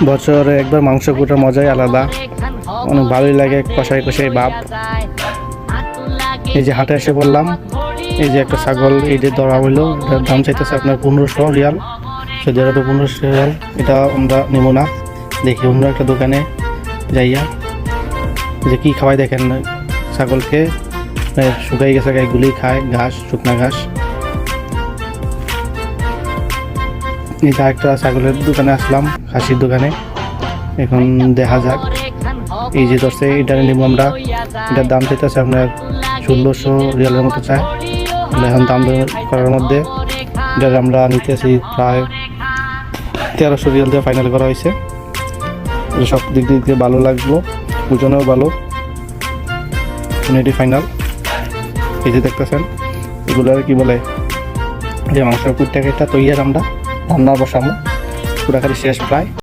বছরে একবার মাংস কুটার মজাই আলাদা, অনেক ভালোই লাগে, কষাই কষাই ভাব। এই যে হাটে এসে বললাম, এই যে একটা ছাগল এই যে ধরা হইলো, এটার দাম চাইতেছে আপনার 1500 রিয়াল, সৌদি আরবে 1500 রিয়াল। এটা আমরা নেবো না, দেখি অন্য একটা দোকানে যাইয়া যে কি খাওয়াই। দেখেন ছাগলকে শুকাই গেছে, গাইগুলি খায় ঘাস, শুকনা ঘাস। এই যে একটা ছাগলের দোকানে আসলাম, খাসির দোকানে। এখন দেখা যাক, এই যে ধরছে এটা নিব আমরা। এটার দাম চাইতেছে আপনার 1600 রিয়ালের মতো চায়। এখন দাম করার মধ্যে এটা আমরা নিতেছি প্রায় 1300 রিয়াল দিয়ে ফাইনাল করা হয়েছে। সব দিক দিয়ে ভালো লাগলো, ওজনেও ভালো, এটি ফাইনাল। এই যে দেখতেছেন এগুলো কি বলে, যে মাংসের কুটটা কেটে তৈরি আমরা রান্না বসামো, পুরাখালি শেষ প্রায়।